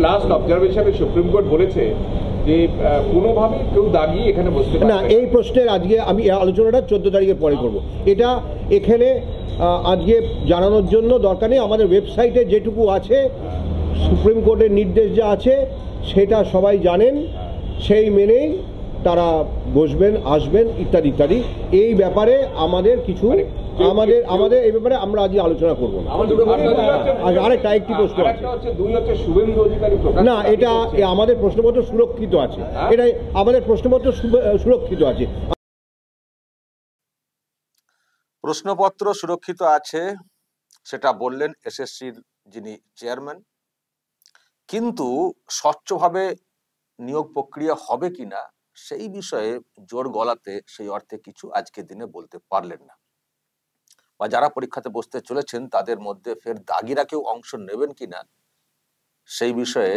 Last অবজারভেশনে supreme court বলেছে যে কোনোভাবে কেউ দাগিয়ে এখানে বসতে না। এই প্রশ্নের আজকে আমি আলোচনাটা 14 তারিখের পরে করব। এটা এখানে আজকে জানানোর জন্য দরকার নেই। আমাদের ওয়েবসাইটে যেটুকু আছে, সুপ্রিম কোর্টের নির্দেশ যা আছে সেটা সবাই জানেন, সেই মেনেই তারা বসবেন, আসবেন, ইত্যাদি ইত্যাদি। এই ব্যাপারে আমাদের কিছু আমাদের এই ব্যাপারে আমরা আজকে আলোচনা করবো না। আরেকটা একটি প্রশ্ন আছে না, এটা আমাদের প্রশ্নপত্র সুরক্ষিত আছে, এটা আমাদের প্রশ্নপত্র সুরক্ষিত আছে। প্রশ্নপত্র সুরক্ষিত আছে সেটা বললেন এসএসসির যিনি চেয়ারম্যান, কিন্তু স্বচ্ছভাবে নিয়োগ প্রক্রিয়া হবে কিনা সেই বিষয়ে জোর গলাতে সেই অর্থে কিছু আজকের দিনে বলতে পারলেন না। বা যারা পরীক্ষাতে বসতে চলেছেন তাদের মধ্যে ফের দাগিরা কেউ অংশ নেবেন কিনা সেই বিষয়ে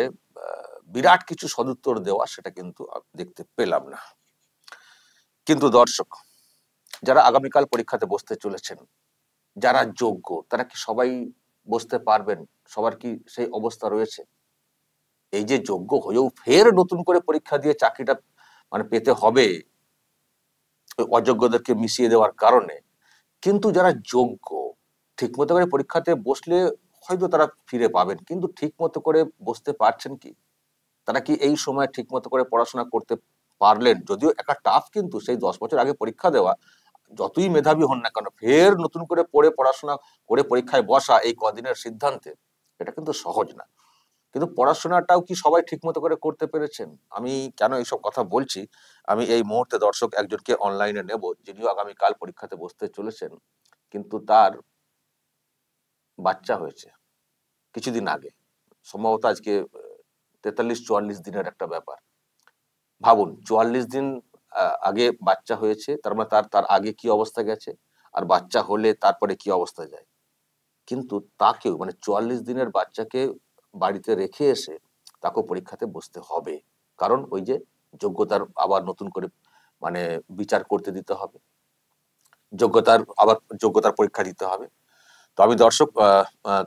বিরাট কিছু সদুত্তর দেওয়া সেটা কিন্তু দেখতে পেলাম না। কিন্তু দর্শক, যারা আগামীকাল পরীক্ষাতে বসতে চলেছেন, যারা যোগ্য, তারা কি সবাই বসতে পারবেন? সবার কি সেই অবস্থা রয়েছে? এই যে যোগ্য হয়েও ফের নতুন করে পরীক্ষা দিয়ে চাকরিটা পেতে হবে অযোগ্যদেরকে মিশিয়ে দেওয়ার কারণে, কিন্তু যারা যোগ্য ঠিক মতো করে পরীক্ষাতে বসলে হয়তো তারা ফিরে পাবেন, কিন্তু ঠিক মতো করে বসতে পারছেন কি? তারা কি এই সময় ঠিক মতো করে পড়াশোনা করতে পারলেন? যদিও একটা টাফ, কিন্তু সেই 10 বছর আগে পরীক্ষা দেওয়া, যতই মেধাবী হন না কেন, ফের নতুন করে পড়ে পড়াশোনা করে পরীক্ষায় বসা এই কদিনের সিদ্ধান্তে, এটা কিন্তু সহজ না। কিন্তু পড়াশোনাটাও কি সবাই ঠিক মতো করে করতে পেরেছেন? আমি কেন এইসব কথা বলছি, আমি এই মুহূর্তে দর্শক একজনকে অনলাইনে নেব, যিনিও আগামীকাল পরীক্ষাতে বসতে চলেছেন, কিন্তু তার বাচ্চা হয়েছে কিছুদিন আগে, সম্ভবত আজকে 43-44 দিনের একটা ব্যাপার। ভাবুন, 44 দিন আগে বাচ্চা হয়েছে, তার মানে তার আগে কি অবস্থা গেছে, আর বাচ্চা হলে তারপরে কি অবস্থা যায়। কিন্তু তাকেও 44 দিনের বাচ্চাকে বাড়িতে রেখে এসে তাকেও পরীক্ষাতে বসতে হবে, কারণ ওই যে যোগ্যতার আবার নতুন করে বিচার করতে দিতে হবে, যোগ্যতার পরীক্ষা দিতে হবে। তো আমি দর্শক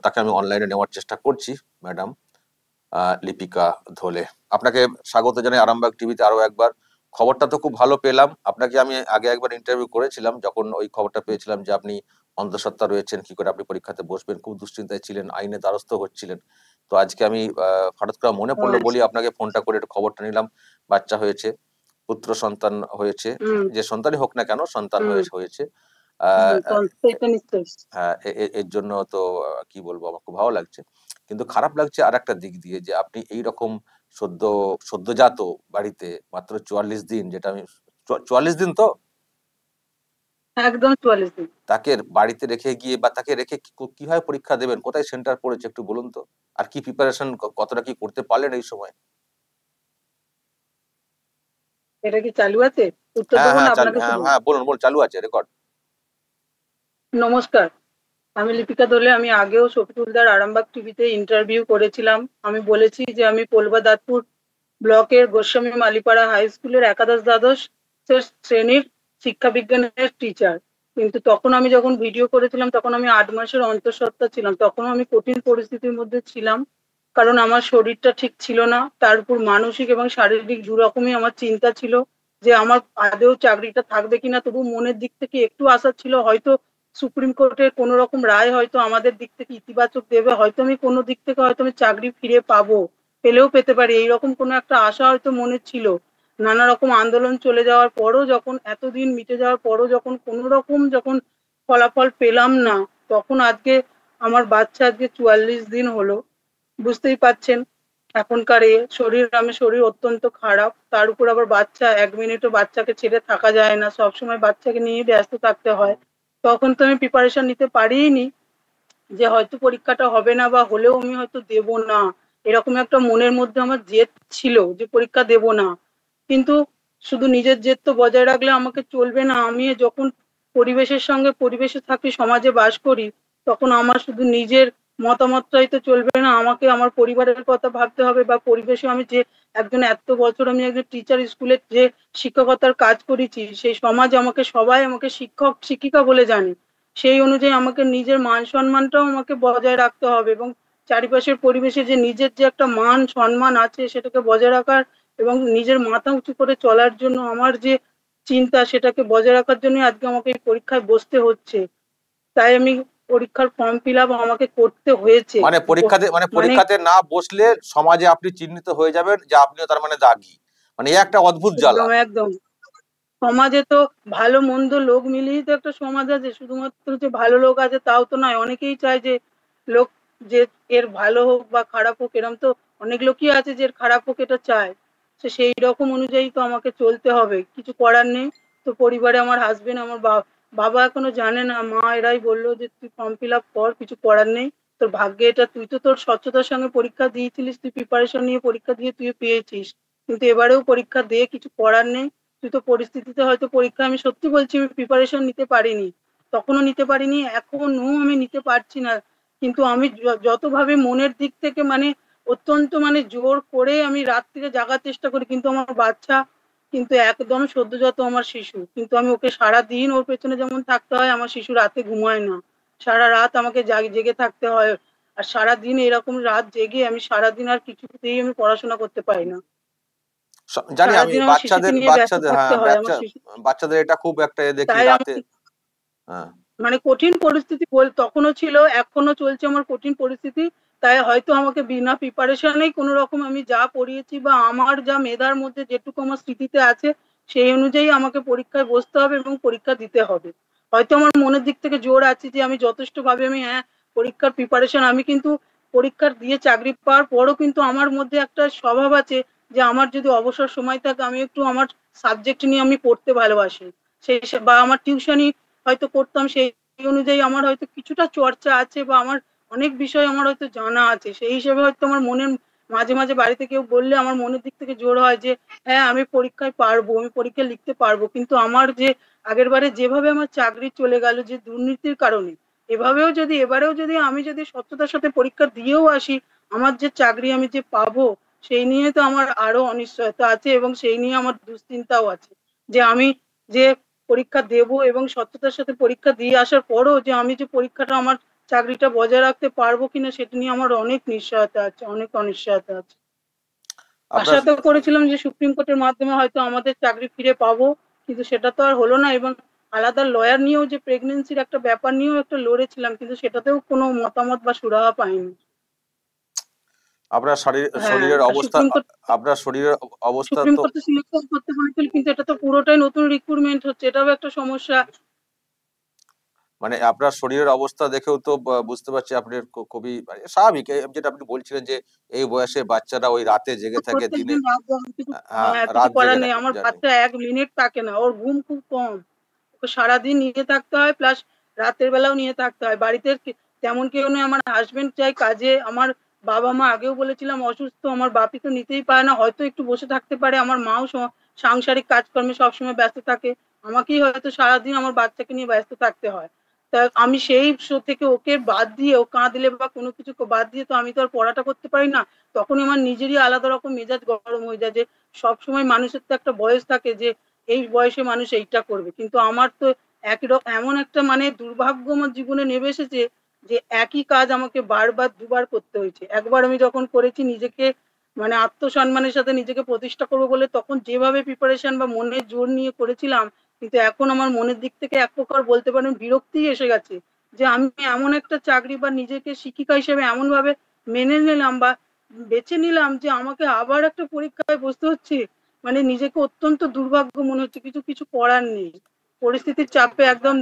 তাকে আমি অনলাইনে নেওয়ার চেষ্টা করছি। ম্যাডাম লিপিকা ধোলে, আপনাকে স্বাগত জানাই আরামবাগ টিভিতে আরো একবার। খবরটা তো খুব ভালো পেলাম। আপনাকে আমি আগে একবার ইন্টারভিউ করেছিলাম, যখন ওই খবরটা পেয়েছিলাম যে আপনি অন্তঃসত্ত্বা রয়েছেন, কি করে আপনি পরীক্ষাতে বসবেন, খুব দুশ্চিন্তায় ছিলেন, আইনে দ্বারস্থ হচ্ছিলেন। তো আজকে আমি হঠাৎ করে মনে পড়লো বলি আপনাকে ফোনটা করে একটু খবরটা নিলাম। বাচ্চা হয়েছে, পুত্র সন্তান হয়েছে, যে সন্তানই হোক না কেন, সন্তান হয়েছে। হ্যাঁ, এর জন্য তো কি বলবো, আমার খুব ভালো লাগছে। কিন্তু খারাপ লাগছে আর একটা দিক দিয়ে, যে আপনি এইরকম সদ্যজাত বাড়িতে মাত্র 44 দিন, যেটা আমি 44 দিন তো একদম 44 দিন তাকে বাড়িতে রেখে গিয়ে, বা তাকে রেখে কিভাবে পরীক্ষা দেবেন, কোথায় সেন্টার পড়েছে একটু বলুন তো, আর কি প্রিপারেশন, কতটা কি করতে পারলেন এই সময়? এটা কি চালু আছে? উত্তর হ্যাঁ দেবো না হ্যাঁ আপনাকে? হ্যাঁ বলুন, চালু আছে রেকর্ড। নমস্কার, আমি লিপিকা দোলে। আমি আগেও শফিকুলদার আরামবাগ টিভিতে ইন্টারভিউ করেছিলাম। আমি বলেছি যে আমি পোলবাদাতপুর ব্লকের গোস্বামী মালিপাড়া হাই স্কুলের একাদশ দ্বাদশ শ্রেণীর শিক্ষা বিজ্ঞানের টিচার। কিন্তু তখন আমি যখন ভিডিও করেছিলাম, তখন আমি 8 মাসের অন্তঃসত্ত্বা ছিলাম। তখন আমি কঠিন পরিস্থিতির মধ্যে ছিলাম, কারণ আমার শরীরটা ঠিক ছিল না, তার উপর মানসিক এবং শারীরিক দুরকমই আমার চিন্তা ছিল যে আমার আদৌ চাকরিটা থাকবে কিনা। তবু মনের দিক থেকে একটু আশা ছিল, হয়তো সুপ্রিম কোর্টের কোনো রকম রায় হয়তো আমাদের দিক থেকে ইতিবাচক দেবে, হয়তো আমি কোনো দিক থেকে হয়তো আমি চাকরি ফিরে পাবো, পেলেও পেতে পারি, এইরকম কোনো একটা আশা হয়তো মনে ছিল। নানা রকম আন্দোলন চলে যাওয়ার পরও, যখন এতদিন মিটে যাওয়ার পরও যখন কোনো রকম ফলাফল পেলাম না, তখন আজকে আমার বাচ্চা আজকে 44 দিন হলো। বুঝতেই পাচ্ছেন এখনকার শরীর অত্যন্ত খারাপ, তার উপর আবার বাচ্চা, 1 মিনিটও বাচ্চাকে ছেড়ে থাকা যায় না, সবসময় বাচ্চাকে নিয়ে ব্যস্ত থাকতে হয়। তখন তো আমি প্রিপারেশন নিতে পারিনি যে হয়তো পরীক্ষাটা হবে না, বা হলেও আমি হয়তো দেব না। এরকম একটা মনের মধ্যে আমার জেদ ছিল যে পরীক্ষা দেব না। কিন্তু শুধু নিজের জেদ তো বজায় রাখলে আমাকে চলবে না। আমি যখন পরিবেশে থাকি, সমাজে বাস করি, তখন আমার শুধু নিজের মতামতটাই তো চলবে না, আমাকে আমার পরিবারের কথা ভাবতে হবে, বা পরিবেশে আমি যে এত বছর আমি একজন টিচার, স্কুলে যে শিক্ষকতার কাজ করেছি, সেই সমাজ সবাই আমাকে শিক্ষক শিক্ষিকা বলে জানে। সেই অনুযায়ী আমাকে নিজের মান সম্মানটাও আমাকে বজায় রাখতে হবে, এবং চারিপাশের পরিবেশে যে নিজের যে একটা মান সম্মান আছে সেটাকে বজায় রাখার এবং নিজের মাথা উঁচু করে চলার জন্য আমার যে চিন্তা সেটাকে বজায় রাখার জন্য আজকে আমাকে এই পরীক্ষায় বসতে হচ্ছে। তাই আমি পরীক্ষার ফর্ম ফিল আপ আমাকে করতে হয়েছে। মানে মানে পরীক্ষাতে না বসলে সমাজে আপনি চিহ্নিত হয়ে যাবেন যে আপনিও তার মানে দাগী, মানে এ একটা অদ্ভুত জ্বালা। একদম একদম সমাজে তো ভালো মন্দ লোক মিলিয়েই তো একটা সমাজ আছে, শুধুমাত্র যে ভালো লোক আছে তাও তো নয়। অনেকেই চায় যে লোক যে এর ভালো হোক বা খারাপ হোক, এরম তো অনেক লোকই আছে যে এর খারাপ হোক এটা চায়। সেই রকম অনুযায়ী তো আমাকে চলতে হবে, কিছু করার নেই। তো পরিবারে আমার হাজবেন্ড, আমার বাবা এখনো জানে না, মা এরাই বললো যে তুই ফর্ম ফিল আপ কর, কিছু করার নেই, তোর ভাগ্যে এটা। তুই তো তোর স্বচ্ছতার সঙ্গে পরীক্ষা দিয়েছিলিস, তুই প্রিপারেশন নিয়ে পরীক্ষা দিয়ে তুই পেয়েছিস, কিন্তু এবারেও পরীক্ষা দিয়ে কিছু করার নেই। তুই তো পরিস্থিতিতে হয়তো পরীক্ষা, আমি সত্যি বলছি আমি প্রিপারেশন নিতে পারিনি, তখনও নিতে পারিনি, এখনো আমি নিতে পারছি না। কিন্তু আমি যতভাবে মনের দিক থেকে মানে অত্যন্ত মানে জোর করে আমি রাত্রিরে জাগার চেষ্টা করি, কিন্তু আমার বাচ্চা কিন্তু একদম সদ্যজাত আমার শিশু, কিন্তু আমি ওকে সারা দিন ওর পেছনে যেমন থাকতে হয়, আমার শিশু রাতে ঘুমায় না, সারা রাত আমাকে জেগে থাকতে হয়। আর সারা দিন এরকম রাত জেগে আমি সারাদিন আর কিছুতেই আমি পড়াশোনা করতে পারি না। জানি আমি সারাদিন আমার শিশুকে বাচ্চাদের নিয়ে ব্যস্ত বাচ্চাদের থাকতে হ্যাঁ হয় আমার শিশু। বাচ্চাদের এটা খুব একটা দেখি তাই আমি রাতে। হ্যাঁ, মানে কঠিন পরিস্থিতি তখনও ছিল, এখনো চলছে আমার কঠিন পরিস্থিতি। তাই হয়তো আমাকে বিনা প্রিপারেশনেই কোনো রকম আমি যা পড়িয়েছি বা আমার যা মেধার মধ্যে যেটুকু আমার স্মৃতিতে আছে সেই অনুযায়ী আমাকে পরীক্ষায় বসতে হবে এবং পরীক্ষা দিতে হবে। হয়তো আমার মনের দিক থেকে জোর আছে যে আমি যথেষ্ট ভাবে আমি পরীক্ষার প্রিপারেশন, আমি কিন্তু পরীক্ষার দিয়ে চাকরি পাওয়ার পরও কিন্তু আমার মধ্যে একটা স্বভাব আছে যে আমার যদি অবসর সময় থাকে আমি একটু আমার সাবজেক্ট নিয়ে আমি পড়তে ভালোবাসি, সেই বা আমার টিউশনি হয়তো করতাম, সেই অনুযায়ী আমার হয়তো কিছুটা চর্চা আছে বা আমার অনেক বিষয় আমার হয়তো জানা আছে। সেই হিসেবে হয়তো আমার মনের মাঝে মাঝে বাড়িতে কেউ বললে আমার মনের দিক থেকে জোর হয় যে হ্যাঁ আমি পরীক্ষায় পারবো, আমি পরীক্ষা লিখতে পারবো। কিন্তু আমার যে আগের বারে যেভাবে আমার চাকরি চলে গেল যে দুর্নীতির কারণে, এবারেও যদি আমি যদি সততার সাথে পরীক্ষা দিয়েও আসি, আমার যে চাকরি আমি যে পাবো সেই নিয়ে তো আমার আরো অনিশ্চয়তা আছে এবং সেই নিয়ে আমার দুশ্চিন্তাও আছে যে আমি যে পরীক্ষা দেব এবং সততার সাথে পরীক্ষা দিয়ে আসার পরও যে আমি যে পরীক্ষাটা আমার চাকরিটা বজায় রাখতে পারবো কিনা সেটা নিয়ে আমার অনেক নিশ্চয়তা আছে, অনেক অনিশ্চয়তা আছে। আশা আপনার তো করেছিলাম যে সুপ্রিম কোর্টের মাধ্যমে হয়তো আমাদের চাকরি ফিরে পাবো, কিন্তু সেটা তো আর হলো না। এবং আলাদা লয়ার নিয়েও যে প্রেগনেন্সির একটা ব্যাপার নিয়েও একটা লড়েছিলাম, কিন্তু সেটাতেও কোনো মতামত বা সুরাহা পাইনি। আপনার হ্যাঁ, শরীরের আর অবস্থা, আপনার শরীরের অবস্থা সুপ্রিম তো কোর্ট তো সিলেকশন করতে বলেছিল, কিন্তু এটা তো পুরোটাই নতুন রিক্রুটমেন্ট হচ্ছে, এটাও একটা সমস্যা। মানে আপনার শরীরের অবস্থা দেখেও তো বুঝতে পারছি আপনি খুবই মানে স্বাভাবিক। যেটা আপনি বলছিলেন যে এই বয়সে বাচ্চারা ওই রাতে জেগে থাকে, দিনে প্রত্যেকদিন রাত জাগা, কিছু কিছু রাত করার জেগে নেই। থাকে আমার জানি। বাচ্চা 1 মিনিট থাকে না, ওর ঘুম খুব কম, ওকে সারাদিন নিয়ে থাকতে হয়, প্লাস রাতের বেলাও নিয়ে থাকতে হয়। বাড়িতে তেমন কেউ নেই, আমার হাজবেন্ড চাই কাজে, আমার বাবা মা আগেও বলেছিলাম অসুস্থ, আমার বাপি তো নিতেই পারে না, হয়তো একটু বসে থাকতে পারে, আমার মাও সাংসারিক কাজকর্মে সবসময় ব্যস্ত থাকে, আমাকেই হয়তো সারাদিন আমার বাচ্চাকে নিয়ে ব্যস্ত থাকতে হয়। তা আমি সেই থেকে ওকে বাদ দিয়ে, ও কাঁদলে বা কোনো কিছু বাদ দিয়ে তো আমি তো আর পড়াটা করতে পারি না। তখন আমার নিজেরই আলাদা রকম মেজাজ গরম হয়ে যায় যে সবসময় মানুষের তো একটা বয়স থাকে যে এই বয়সে মানুষ এইটা করবে, কিন্তু আমার তো এমন একটা মানে দুর্ভাগ্য আমার জীবনে নেমে এসেছে যে একই কাজ আমাকে বারবার দুবার করতে হয়েছে। একবার আমি যখন করেছি নিজেকে মানে আত্মসম্মানের সাথে নিজেকে প্রতিষ্ঠা করবো বলে, তখন যেভাবে প্রিপারেশন বা মনের জোর নিয়ে করেছিলাম, কিন্তু এখন আমার মনের দিক থেকে এক প্রকার বলতে পারেন বিরক্তি এসে গেছে যে আমি এমন একটা চাকরি বা নিজেকে শিক্ষিকা হিসেবে এমন ভাবে মেনে নিলাম বা বেছে নিলাম যে আমাকে আবার একটা পরীক্ষায় বসতে হচ্ছে। মানে নিজেকে অত্যন্ত দুর্ভাগ্য মনে হচ্ছে, কিছু কিছু করার নেই, পরিস্থিতির চাপে একদম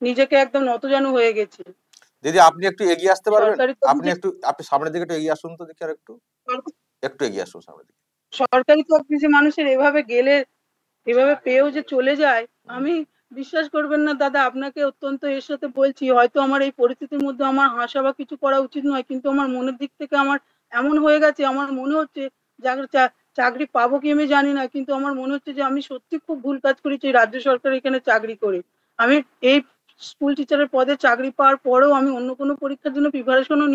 নিজেকে একদম নতজানু হয়ে গেছি। দিদি আপনি একটু এগিয়ে আসতে পারবেন? সরকারি আপনি সামনের দিকে একটু এগিয়ে আসুন তো দেখি, আর একটু একটু এগিয়ে আসুন সামনের দিকে। সরকারি চাকরি যে মানুষের এভাবে গেলে এভাবে পেয়েও যে চলে যায়, আমি বিশ্বাস করবেন না দাদা, আপনাকে অত্যন্ত এর সাথে বলছি, হয়তো আমার এই পরিস্থিতির মধ্যে আমার হাসা বা কিছু করা উচিত নয়, কিন্তু আমার মনের দিক থেকে আমার এমন হয়ে গেছে, আমার মনে হচ্ছে চাকরি পাবো কি আমি জানি না, কিন্তু আমার মনে হচ্ছে যে আমি সত্যি খুব ভুল কাজ করেছি রাজ্য সরকার এখানে চাকরি করে। আমি এই স্কুল টিচারের পদে চাকরি পাওয়ার পরেও আমি অন্য কোনো পরীক্ষার জন্য প্রিপারেশনও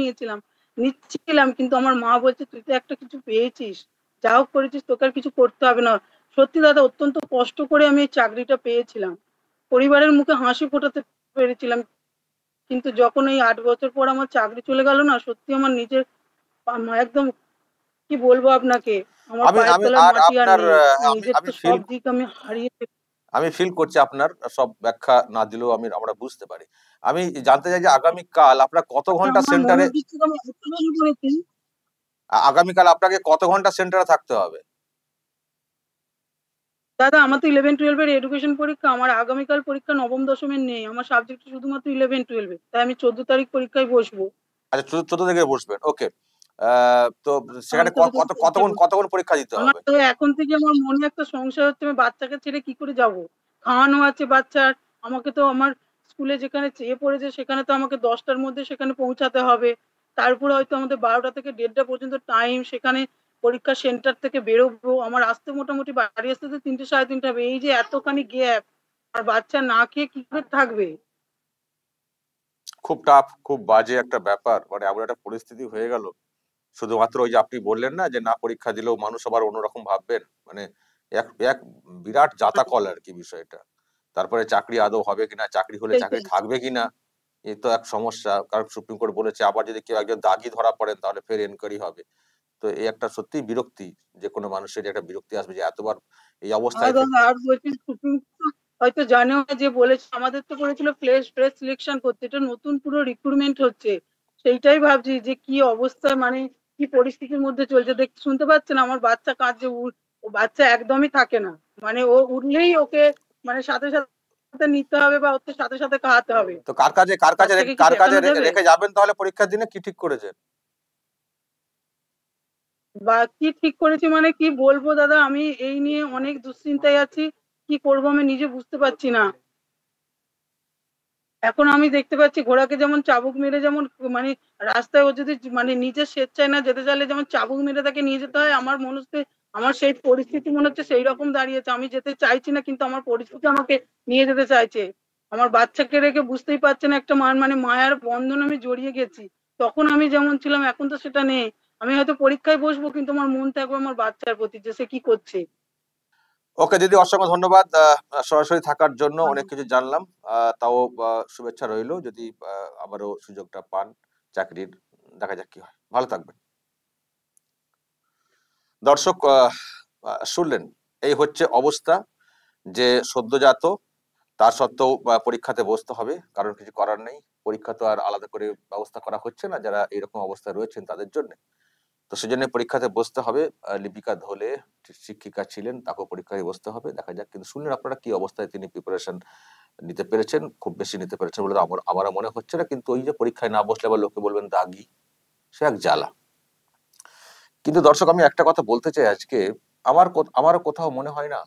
নিচ্ছিলাম, কিন্তু আমার মা বলছে তুই তো একটা কিছু পেয়েছিস, যা হোক করেছিস, তোকে আর কিছু করতে হবে না। সত্যি দাদা অত্যন্ত কষ্ট করে আমি এই চাকরিটা পেয়েছিলাম, পরিবারের মুখে হাসি ফোটাতে পেরেছিলাম, কিন্তু যখন এই 8 বছর পর আমার চাকরি চলে গেল না, সত্যি আমার নিজের একদম কি বলবো আপনাকে, আমার আমি পায়ের আমি তলার আর মাটি আর আপনার নেই। আমি নিজের আমি তো ফিল সব দিক আমি হারিয়ে আমি ফিল করছি, আপনার সব ব্যাখ্যা না দিলেও আমরা বুঝতে পারি। আমি জানতে চাই যে আগামীকাল আপনার কত ঘন্টা আমার সেন্টারে, মনের দিক থেকে আমি এত ভেঙে পড়েছি। আগামীকাল আপনাকে কত ঘন্টা সেন্টারে থাকতে হবে? দাদা আমার তো 11-12 এর এডুকেশন পরীক্ষা, আমার আগামীকাল পরীক্ষা নবম দশমের নেই, আমার সাবজেক্ট শুধুমাত্র 11-12, তাই আমি 14 তারিখ পরীক্ষায় বসবো। আচ্ছা, 14 থেকে বসবেন, ওকে। তো আমি সেখানে 14 তারিখ পরীক্ষায় কতক্ষণ বসবো। কতক্ষণ পরীক্ষা দিতে আমার হবে? তো এখন থেকে আমার মনে একটা সংশয় হচ্ছে, আমি বাচ্চাকে ছেড়ে কি করে যাব। খাওয়ানো আছে বাচ্চার, আমাকে তো আমার স্কুলে যেখানে চেয়ে পড়েছে সেখানে তো আমাকে 10টার মধ্যে সেখানে পৌঁছাতে হবে। তারপরে হয়তো আমাদের 12টা থেকে 1:30 পর্যন্ত টাইম, সেখানে পরীক্ষা সেন্টার থেকে বেরোবো, আমার আসতে মোটামুটি বাড়ি আসতে তো 3টে সাড়ে 3টে হবে। এই যে এতখানি গ্যাপ, আর বাচ্চা না খেয়ে কি করে থাকবে। খুব টাফ, খুব বাজে একটা ব্যাপার, এমন একটা পরিস্থিতি হয়ে গেল। শুধুমাত্র ওই যে আপনি বললেন না যে না পরীক্ষা দিলেও মানুষ আবার অন্যরকম ভাববেন, এক এক বিরাট জাতাকল আর কি বিষয়টা। তারপরে চাকরি আদৌ হবে কিনা, চাকরি হলে চাকরি সেইটাই। থাকবে কিনা, এই তো এক সমস্যা। কারণ সুপ্রিম কোর্ট বলেছে আবার যদি কেউ একজন দাগি ধরা পড়েন তাহলে ফের এনকোয়ারি হবে। তো এই একটা সত্যি বিরক্তি, যে কোনো মানুষের একটা বিরক্তি আসবে যে এতবার এই অবস্থায় থেকে। আর বলছি সুপ্রিম কোর্ট হয়তো জানেও না, যে বলেছে আমাদের তো করেছিল ফ্রেশ ফ্রেশ সিলেকশন করতে, এটা নতুন পুরো রিক্রুটমেন্ট হচ্ছে। সেইটাই ভাবছি যে কি অবস্থা, মানে কি পরিস্থিতির মধ্যে চলছে। শুনতে পাচ্ছেন আমার বাচ্চা কাঁদছে, ও বাচ্চা একদমই থাকে না, মানে ও উঠলেই ওকে মানে সাথে সাথে নিতে হবে বা ওকে সাথে সাথে খাওয়াতে হবে। তো বাচ্চাকে কি কার কাজে দেখানো যাবে? রেখে যাবেন তাহলে পরীক্ষার দিনে, কি ঠিক করেছেন? বা কি ঠিক করেছি মানে কি বলবো দাদা, আমি এই নিয়ে অনেক দুশ্চিন্তায় আছি। কি করবো আমি নিজে বুঝতে পারছি না। এখন আমি দেখতে পাচ্ছি ঘোড়াকে যেমন চাবুক মেরে, যেমন মানে রাস্তায় ও যদি মানে নিজের স্বেচ্ছায় না যেতে চাইলে যেমন চাবুক মেরে তাকে নিয়ে যেতে হয়, আমার মনে হচ্ছে আমার সেই পরিস্থিতি মনে হচ্ছে সেই রকম দাঁড়িয়েছে। আমি যেতে চাইছি না কিন্তু আমার পরিস্থিতি আমাকে নিয়ে যেতে চাইছে। আমার বাচ্চাকে রেখে বুঝতেই পারছেন একটা মানে মায়ার বন্ধন আমি জড়িয়ে গেছি। তখন আমি যেমন ছিলাম এখন তো সেটা নেই। আমি হয়তো পরীক্ষায় বসবো কিন্তু আমার মন থাকবে আমার বাচ্চার প্রতি, যে সে কি করছে। ওকে দিদি, অসংখ্য ধন্যবাদ সরাসরি থাকার জন্য, অনেক কিছু জানলাম। তাও শুভেচ্ছা রইলো যদি আবারও সুযোগটা পান চাকরির। দেখা যাক কি হয়, ভালো থাকবেন। দর্শক, শুনলেন এই হচ্ছে অবস্থা, যে সদ্যজাত তার সত্ত্বেও পরীক্ষাতে বসতে হবে, কারণ কিছু করার নেই। পরীক্ষা তো আর আলাদা করে ব্যবস্থা করা হচ্ছে না যারা এরকম অবস্থায় রয়েছেন তাদের জন্য। তো সেজন্য পরীক্ষাতে বসতে হবে। লিপিকা ধোলে শিক্ষিকা ছিলেন, তাকেও পরীক্ষায় বসতে হবে। দেখা যাক। কিন্তু শুনলেন আপনারা কি অবস্থায় তিনি প্রিপারেশন নিতে পেরেছেন, খুব বেশি নিতে পেরেছেন বলে তো আমারও মনে হচ্ছে না। কিন্তু ওই যে পরীক্ষায় না বসলে আবার লোকে বলবেন দাগি, সে এক জ্বালা। কিন্তু দর্শক, আমি একটা কথা বলতে চাই আজকে, আমারও কোথাও মনে হয় না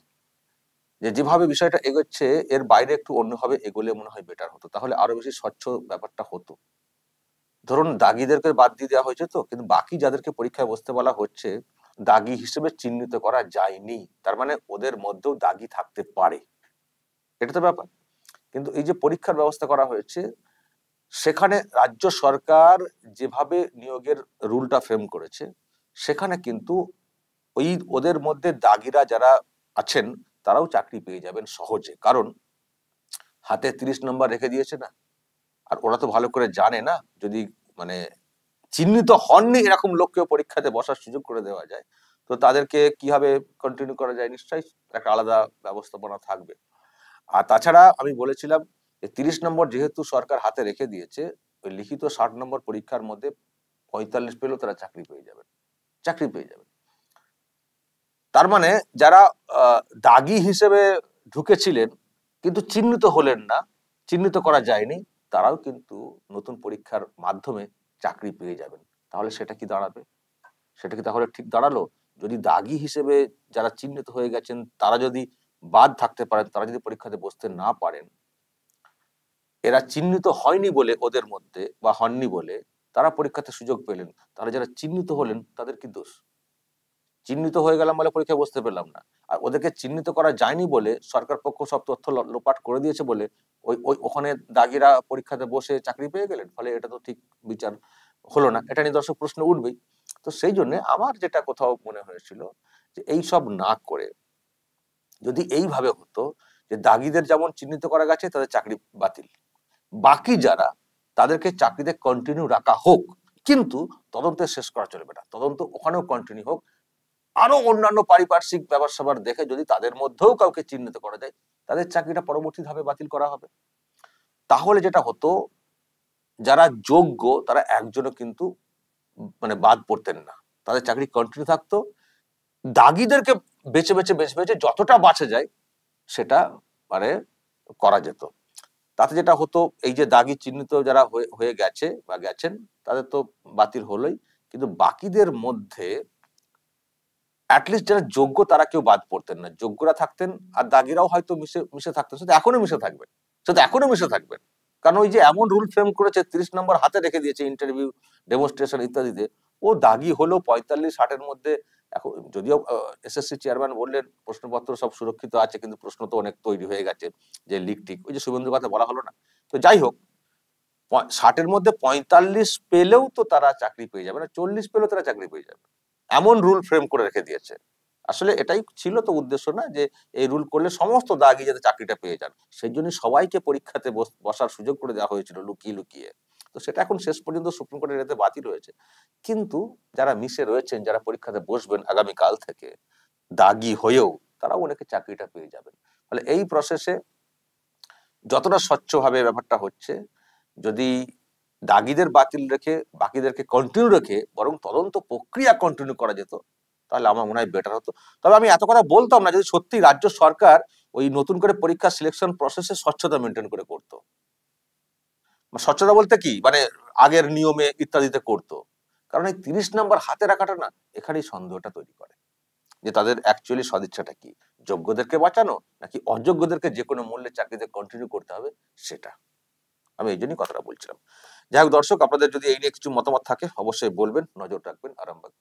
যে যেভাবে বিষয়টা এগোচ্ছে এর বাইরে একটু অন্যভাবে এগোলে মনে হয় বেটার হতো, তাহলে আরো বেশি স্বচ্ছ ব্যাপারটা হতো। ধরুন দাগিদেরকে বাদ দিয়ে দেওয়া হয়েছে, তো কিন্তু বাকি যাদেরকে পরীক্ষায় বসতে বলা হচ্ছে দাগি হিসেবে চিহ্নিত করা যায়নি, তার মানে ওদের মধ্যেও দাগি থাকতে পারে, এটা তো ব্যাপার। কিন্তু এই যে পরীক্ষার ব্যবস্থা করা হয়েছে, সেখানে রাজ্য সরকার যেভাবে নিয়োগের রুলটা ফ্রেম করেছে, সেখানে কিন্তু ওই ওদের মধ্যে দাগিরা যারা আছেন তারাও চাকরি পেয়ে যাবেন সহজে, কারণ হাতে 30 নম্বর রেখে দিয়েছে না। আর ওরা তো ভালো করে জানে না, যদি মানে চিহ্নিত হননি এরকম লোককেও পরীক্ষাতে বসার সুযোগ করে দেওয়া যায়, তো তাদেরকে কিভাবে কন্টিনিউ করা যায়, নিশ্চয়ই একটা আলাদা ব্যবস্থাপনা থাকবে। আর তাছাড়া আমি বলেছিলাম যে 30 নম্বর যেহেতু সরকার হাতে রেখে দিয়েছে, ওই লিখিত 60 নম্বর পরীক্ষার মধ্যে 45 পেলেও তারা চাকরি পেয়ে যাবেন, চাকরি পেয়ে যাবেন। তার মানে যারা দাগি হিসেবে ঢুকেছিলেন কিন্তু চিহ্নিত হলেন না, চিহ্নিত করা যায়নি, তারাও কিন্তু নতুন পরীক্ষার মাধ্যমে চাকরি পেয়ে যাবেন। তাহলে সেটা কি দাঁড়াবে? সেটা কি তাহলে ঠিক দাঁড়ালো? যদি দাগি হিসেবে যারা চিহ্নিত হয়ে গেছেন তারা যদি বাদ থাকতে পারেন, তারা যদি পরীক্ষাতে বসতে না পারেন, এরা চিহ্নিত হয়নি বলে ওদের মধ্যে বা হননি বলে তারা পরীক্ষাতে সুযোগ পেলেন, তাহলে যারা চিহ্নিত হলেন তাদের কি দোষ? চিহ্নিত হয়ে গেলাম বলে পরীক্ষায় বসতে পেলাম না, আর ওদেরকে চিহ্নিত করা যায়নি বলে সরকার পক্ষ সব তথ্য লোপাট করে দিয়েছে বলে ওখানে দাগিরা পরীক্ষাতে বসে চাকরি পেয়ে গেলেন, ফলে এটা তো ঠিক বিচার হলো না। এটা নিয়ে দর্শক প্রশ্ন উঠবেই। তো সেই জন্য আমার যেটা কোথাও মনে হয়েছিল যে এই সব না করে যদি এইভাবে হতো যে দাগিদের যেমন চিহ্নিত করা গেছে তাদের চাকরি বাতিল, বাকি যারা তাদেরকে চাকরিতে কন্টিনিউ রাখা হোক, কিন্তু তদন্ত শেষ করা চলবে না, তদন্ত ওখানেও কন্টিনিউ হোক। আরো অন্যান্য পারিপার্শ্বিক ব্যাপার স্যাপার দেখে যদি তাদের মধ্যেও কাউকে চিহ্নিত করা যায়, তাদের চাকরিটা পরবর্তী ধাপে বাতিল করা হবে। তাহলে যেটা হতো, যারা যোগ্য তারা একজনও কিন্তু মানে বাদ পড়তেন না, তাদের চাকরি কন্টিনিউ থাকতো। দাগিদেরকে বেছে বেছে বেছে বেছে যতটা বাঁচা যায় সেটা মানে করা যেত। তাতে যেটা হতো, এই যে দাগি চিহ্নিত যারা হয়ে গেছে বা গেছেন তাদের তো বাতিল হলোই, কিন্তু বাকিদের মধ্যে অ্যাটলিস্ট যারা যোগ্য তারা কেউ বাদ পড়তেন না, যোগ্যরা থাকতেন, আর দাগিরাও হয়তো মিশে মিশে থাকতেন, সেটা এখনো মিশে থাকবেন, সেটা এখনো মিশে থাকবেন। কারণ ওই যে এমন রুল ফ্রেম করেছে, 30 নম্বর হাতে রেখে দিয়েছে ইন্টারভিউ, ডেমনস্ট্রেশন ইত্যাদিতে, ও দাগি হলেও 45-60-এর মধ্যে। এখন যদিও এসএসসি চেয়ারম্যান বললেন প্রশ্নপত্র সব সুরক্ষিত আছে, কিন্তু প্রশ্ন তো অনেক তৈরি হয়ে গেছে, যে লিক টিক, ওই যে শুভেন্দুর কথা বলা হলো না। তো যাই হোক, 60-এর মধ্যে 45 পেলেও তো তারা চাকরি পেয়ে যাবে না, 40 পেলেও তারা চাকরি পেয়ে যাবে, এমন রুল ফ্রেম করে রেখে দিয়েছে। আসলে এটাই ছিল তো উদ্দেশ্য, না যে এই রুল করলে সমস্ত দাগি যাতে চাকরিটা পেয়ে যান, সেই জন্য সবাইকে পরীক্ষাতে বসার সুযোগ করে দেওয়া হয়েছিল লুকিয়ে লুকিয়ে। তো সেটা এখন শেষ পর্যন্ত সুপ্রিম কোর্টের এতে বাতিল হয়েছে। কিন্তু যারা মিশে রয়েছেন, যারা পরীক্ষাতে বসবেন আগামী কাল থেকে, দাগি হয়েও তারাও অনেকে চাকরিটা পেয়ে যাবেন। ফলে এই প্রসেসে যতটা স্বচ্ছভাবে ব্যাপারটা হচ্ছে, যদি দাগিদের বাতিল রেখে বাকিদেরকে কন্টিনিউ রেখে বরং তদন্ত প্রক্রিয়া কন্টিনিউ করা যেত, তাহলে আমার মনে হয় বেটার হতো। তবে আমি এত কথা বলতাম না যদি সত্যি রাজ্য সরকার ওই নতুন করে পরীক্ষা সিলেকশন প্রসেসে স্বচ্ছতা মেনটেন করে করতো। স্বচ্ছতা বলতে কি, মানে আগের নিয়মে ইত্যাদিতে করতো। কারণ এই 30 নম্বর হাতে রাখাটা না, এখানেই সন্দেহটা তৈরি করে যে তাদের অ্যাকচুয়ালি সদিচ্ছাটা কি, যোগ্যদেরকে বাঁচানো নাকি অযোগ্যদেরকে যে কোনো মূল্যে চাকরিতে কন্টিনিউ করতে হবে, সেটা। আমি এই জন্যই কথাটা বলছিলাম। যাই হোক দর্শক, আপনাদের যদি এই নিয়ে কিছু মতামত থাকে অবশ্যই বলবেন, নজর রাখবেন আরামবাগ।